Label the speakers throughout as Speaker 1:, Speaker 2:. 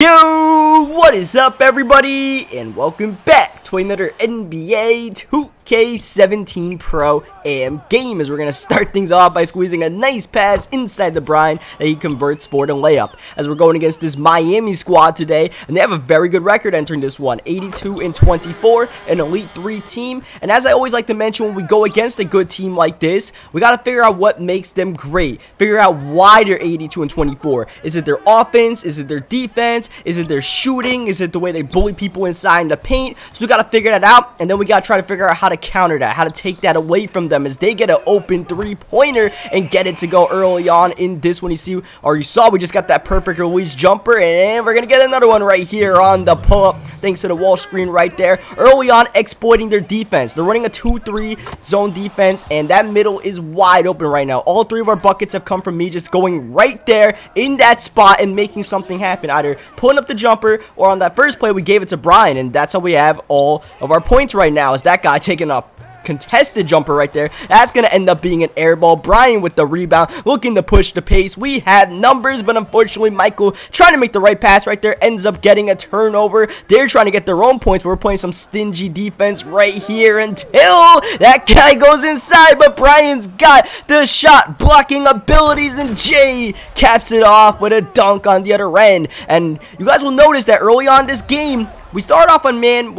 Speaker 1: Yo, what is up everybody, and welcome back to another NBA 2K17 Pro AM game, as we're going to start things off by squeezing a nice pass inside the Brian that he converts for the layup, as we're going against this Miami squad today, and they have a very good record entering this one, 82-24, an Elite 3 team. And as I always like to mention, when we go against a good team like this, we got to figure out what makes them great, figure out why they're 82-24. Is it their offense? Is it their defense? Is it their shooting? Is it the way they bully people inside in the paint? So we got to figure that out, and then we got to try to figure out how to counter that, how to take that away from them as they get an open three-pointer and get it to go early on in this one. You saw we just got that perfect release jumper, and we're going to get another one right here on the pull-up thanks to the wall screen right there. Early on, exploiting their defense. They're running a 2-3 zone defense, and that middle is wide open right now. All three of our buckets have come from me just going right there in that spot and making something happen, either pulling up the jumper, or on that first play we gave it to Brian, and that's how we have all of our points right now, is that guy taking up contested jumper right there. That's gonna end up being an air ball. Brian with the rebound, looking to push the pace. We have numbers, but unfortunately Michael, trying to make the right pass right there, ends up getting a turnover. They're trying to get their own points, but we're playing some stingy defense right here until that guy goes inside, but Brian's got the shot blocking abilities, and Jay caps it off with a dunk on the other end. And you guys will notice that early on this game, we started off on man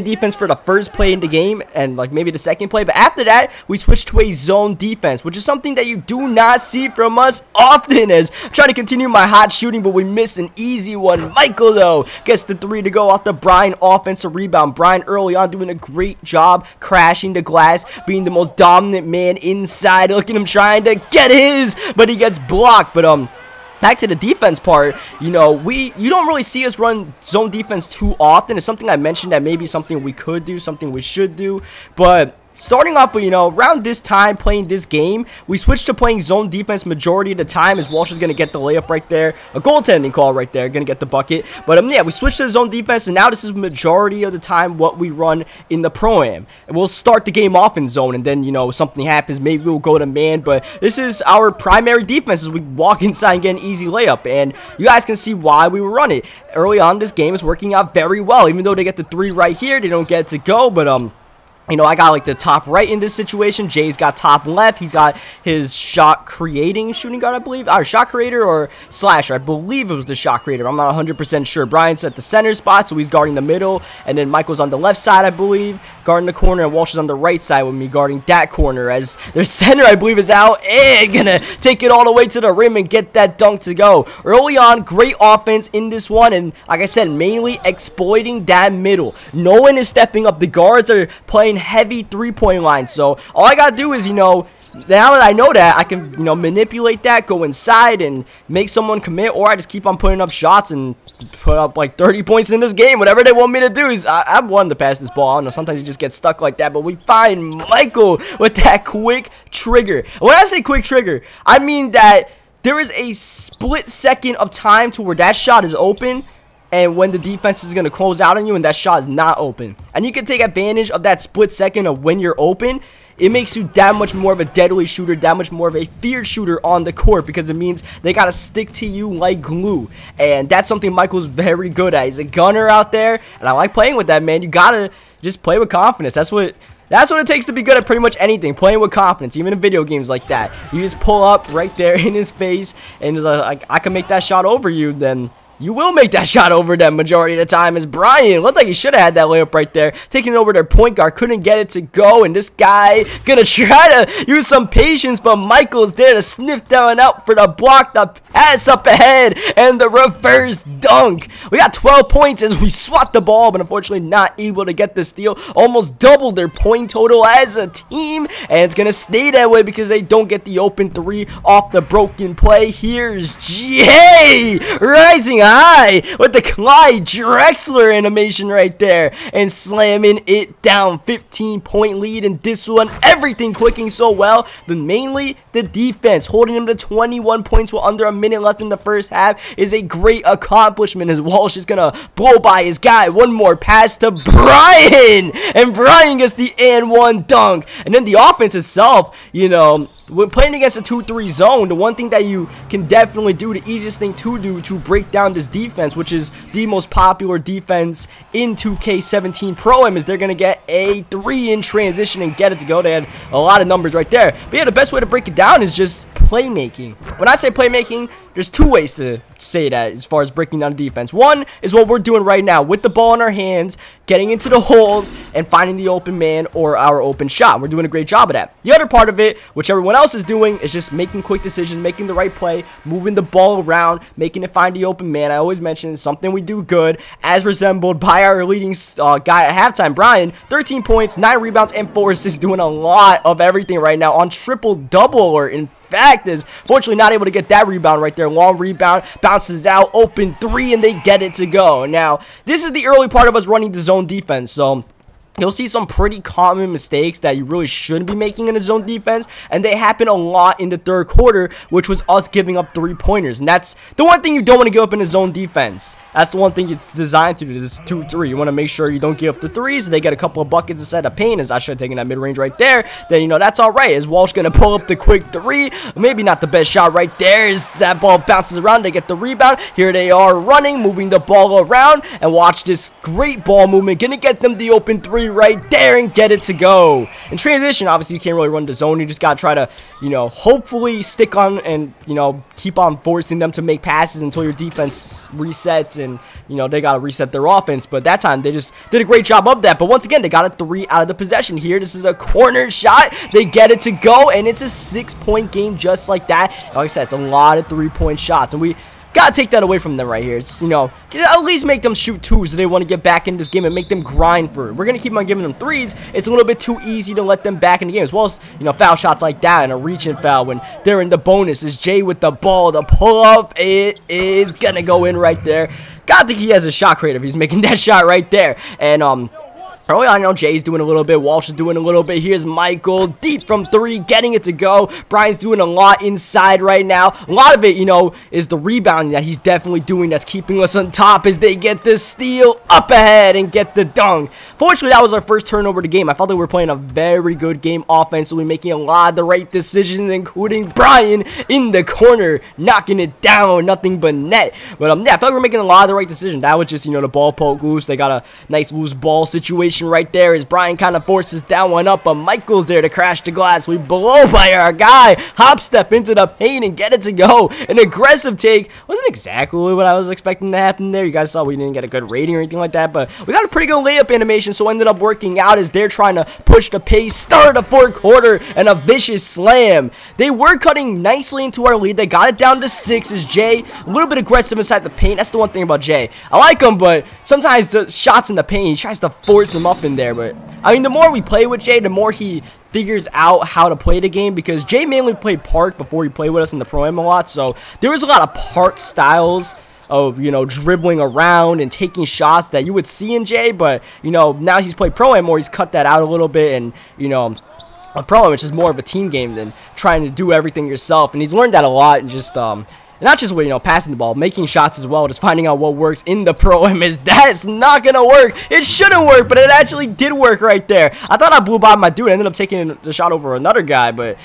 Speaker 1: defense for the first play in the game, and maybe the second play, but after that we switched to a zone defense, which is something that you do not see from us often, as I'm trying to continue my hot shooting, but we miss an easy one. Michael though gets the three to go off the Brian offensive rebound. Brian early on doing a great job crashing the glass, being the most dominant man inside. Look at him trying to get his, but he gets blocked. But back to the defense part, you don't really see us run zone defense too often. It's something I mentioned that maybe something we could do, something we should do, but starting off with, around this time playing this game, we switched to playing zone defense majority of the time, as Walsh is going to get the layup right there. A goaltending call right there, going to get the bucket. But yeah, we switched to zone defense, and now this is majority of the time what we run in the Pro-Am. And we'll start the game off in zone, and then, something happens. Maybe we'll go to man, but this is our primary defense as we walk inside and get an easy layup. And you guys can see why we run it. Early on, this game is working out very well. Even though they get the three right here, they don't get it to go, but I got the top right in this situation. Jay's got top left. He's got his shot creating shooting guard, I believe. Or shot creator or slasher. I believe it was the shot creator. I'm not 100% sure. Brian's at the center spot, so he's guarding the middle. And then Michael's on the left side, I believe, guarding the corner. And Walsh is on the right side with me guarding that corner, as their center, I believe, is out and gonna take it all the way to the rim and get that dunk to go. Early on, great offense in this one. And like I said, mainly exploiting that middle. No one is stepping up. The guards are playing heavy three-point line, so all I gotta do is now that I know that, I can manipulate that, go inside and make someone commit, or I just keep on putting up shots and put up 30 points in this game. Whatever they want me to do. Is I'm one to pass this ball. I don't know, sometimes you just get stuck like that, but we find Michael with that quick trigger. When I say quick trigger, I mean that there is a split second of time to where that shot is open, and when the defense is going to close out on you and that shot is not open. And you can take advantage of that split second of when you're open. It makes you that much more of a deadly shooter, that much more of a feared shooter on the court, because it means they got to stick to you like glue. And that's something Michael's very good at. He's a gunner out there, and I like playing with that, man. You got to just play with confidence. That's what it takes to be good at pretty much anything. Playing with confidence, even in video games like that. You just pull up right there in his face, and I can make that shot over you, then you will make that shot over them majority of the time. As Brian looked like he should have had that layup right there, taking it over their point guard, couldn't get it to go, and this guy gonna try to use some patience, but Michael's there to sniff down out for the block, the pass up ahead, and the reverse dunk. We got 12 points as we swat the ball, but unfortunately not able to get the steal. Almost doubled their point total as a team, and it's gonna stay that way because they don't get the open three off the broken play. Here's Jay rising high with the Clyde Drexler animation right there and slamming it down. 15-point lead in this one. Everything clicking so well, but mainly the defense holding him to 21 points with under a minute left in the first half is a great accomplishment, as Walsh is gonna blow by his guy. One more pass to Brian, and Brian gets the and one dunk. And then the offense itself, when playing against a 2-3 zone, the one thing that you can definitely do, the easiest thing to do to break down this defense, which is the most popular defense in 2K17 Pro-Am, is they're going to get a 3 in transition and get it to go. They had a lot of numbers right there. But yeah, the best way to break it down is just playmaking. When I say playmaking, there's 2 ways to say that as far as breaking down the defense. One is what we're doing right now with the ball in our hands, getting into the holes and finding the open man or our open shot. We're doing a great job of that. The other part of it, which everyone else is doing, is just making quick decisions, making the right play, moving the ball around, making it find the open man. I always mention something we do good, as resembled by our leading guy at halftime, Brian. 13 points, 9 rebounds, and 4 assists, doing a lot of everything right now on triple-double alert. In fact, is fortunately not able to get that rebound right there. Long rebound, bounces out, open 3, and they get it to go. Now, this is the early part of us running the zone defense, so you'll see some pretty common mistakes that you really shouldn't be making in a zone defense, and they happen a lot in the third quarter, which was us giving up 3-pointers. And that's the one thing you don't want to give up in a zone defense. That's the one thing it's designed to do, is 2-3. You want to make sure you don't give up the 3s. They get a couple of buckets instead of paint, as I should have taken that mid-range right there. Then, you know, that's all right. Is Walsh going to pull up the quick 3? Maybe not the best shot right there. As that ball bounces around, they get the rebound. Here they are running, moving the ball around, and watch this great ball movement. Going to get them the open 3 right there and get it to go. In transition, obviously, you can't really run the zone. You just got to try to, you know, hopefully stick on and, you know, keep on forcing them to make passes until your defense resets and, you know, they got to reset their offense. But that time, they just did a great job of that. But once again, they got a 3 out of the possession here. This is a corner shot. They get it to go, and it's a 6-point game just like that. Like I said, it's a lot of 3-point shots, and we gotta take that away from them right here. It's, you know, at least make them shoot 2s if they want to get back in this game and make them grind for it. We're gonna keep on giving them 3s. It's a little bit too easy to let them back in the game, as well as, you know, foul shots like that and a reach-in foul when they're in the bonus. Is Jay with the ball, the pull-up, it is gonna go in right there. Gotta think he has a shot creator if he's making that shot right there. And oh yeah, I know Jay's doing a little bit, Walsh is doing a little bit. Here's Michael, deep from 3, getting it to go. Brian's doing a lot inside right now. A lot of it, you know, is the rebounding that he's definitely doing that's keeping us on top as they get the steal up ahead and get the dunk. Fortunately, that was our first turnover of the game. I felt like we were playing a very good game offensively, making a lot of the right decisions, including Brian in the corner, knocking it down, nothing but net. But yeah, I felt like we were making a lot of the right decisions. That was just, you know, the ball poke loose. They got a nice loose ball situation right there as Brian kind of forces that one up, but Michael's there to crash the glass. We blow by our guy, hop step into the paint and get it to go. An aggressive take. Wasn't exactly what I was expecting to happen there. You guys saw we didn't get a good rating or anything like that, but we got a pretty good layup animation, so ended up working out as they're trying to push the pace, start the fourth quarter, and a vicious slam. They were cutting nicely into our lead. They got it down to 6 as Jay, a little bit aggressive inside the paint. That's the one thing about Jay. I like him, but sometimes the shots in the paint, he tries to force him up in there. But I mean, the more we play with Jay, the more he figures out how to play the game, because Jay mainly played Park before he played with us in the Pro-Am a lot, so there was a lot of Park styles of, you know, dribbling around and taking shots that you would see in Jay. But, you know, now he's played Pro-Am more, he's cut that out a little bit, and, you know, a Pro-Am, which is more of a team game than trying to do everything yourself, and he's learned that a lot, and just not just, you know, passing the ball, making shots as well, just finding out what works in the Pro-Am. Is that's not gonna work. It shouldn't work, but it actually did work right there. I thought I blew by my dude. I ended up taking the shot over another guy, but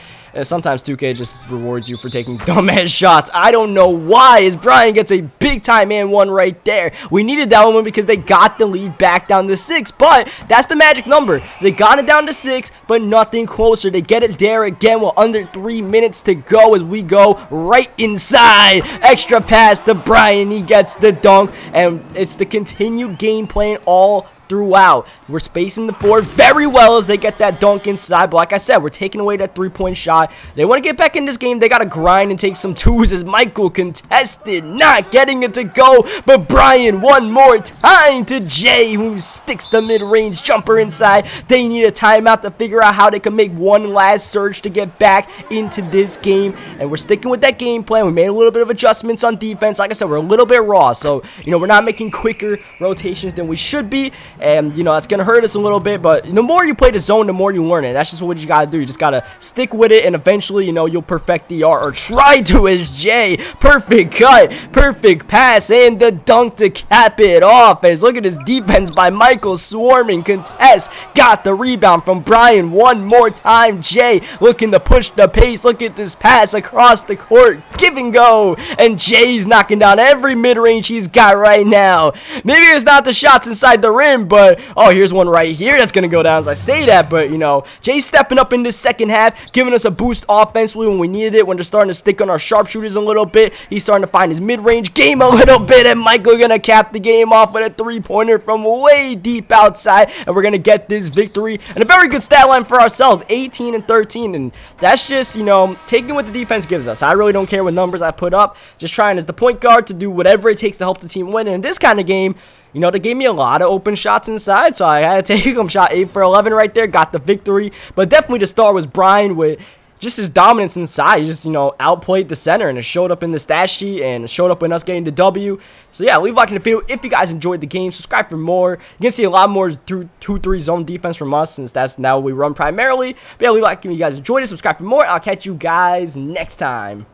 Speaker 1: sometimes 2K just rewards you for taking dumbass shots. I don't know why, as Brian gets a big-time and one right there. We needed that one because they got the lead back down to 6, but that's the magic number. They got it down to 6, but nothing closer. They get it there again with under 3 minutes to go as we go right inside. Extra pass to Brian. He gets the dunk, and it's the continued game plan all throughout. We're spacing the floor very well as they get that dunk inside, but like I said, we're taking away that 3-point shot. They want to get back in this game. They got to grind and take some 2s as Michael contested, not getting it to go, but Brian one more time to Jay, who sticks the mid-range jumper inside. They need a timeout to figure out how they can make one last surge to get back into this game, and we're sticking with that game plan. We made a little bit of adjustments on defense. Like I said, we're a little bit raw, so, you know, we're not making quicker rotations than we should be. and, you know, that's going to hurt us a little bit, but the more you play the zone, the more you learn it. That's just what you got to do. You just got to stick with it, and eventually, you know, you'll perfect the art, or try to, as Jay. Perfect cut, perfect pass, and the dunk to cap it off. As look at this defense by Michael, swarming, contest, got the rebound from Brian one more time. Jay looking to push the pace. Look at this pass across the court, give and go, and Jay's knocking down every mid-range he's got right now. Maybe it's not the shots inside the rim, but oh, here's one right here that's gonna go down as I say that. But you know, Jay's stepping up in this second half, giving us a boost offensively when we needed it, when they're starting to stick on our sharpshooters a little bit. He's starting to find his mid-range game a little bit, and Michael gonna cap the game off with a three-pointer from way deep outside, and we're gonna get this victory and a very good stat line for ourselves, 18 and 13. And that's just, you know, taking what the defense gives us. I really don't care what numbers I put up, just trying as the point guard to do whatever it takes to help the team win. And in this kind of game, you know, they gave me a lot of open shots inside, so I had to take them. Shot 8 for 11 right there, got the victory. But definitely the star was Brian with just his dominance inside. He just, you know, outplayed the center, and it showed up in the stat sheet, and it showed up in us getting the W. So yeah, leave a like in the video if you guys enjoyed the game. Subscribe for more. You can see a lot more through 2-3 zone defense from us, since that's now what we run primarily. But yeah, leave a like if you guys enjoyed it. Subscribe for more. I'll catch you guys next time.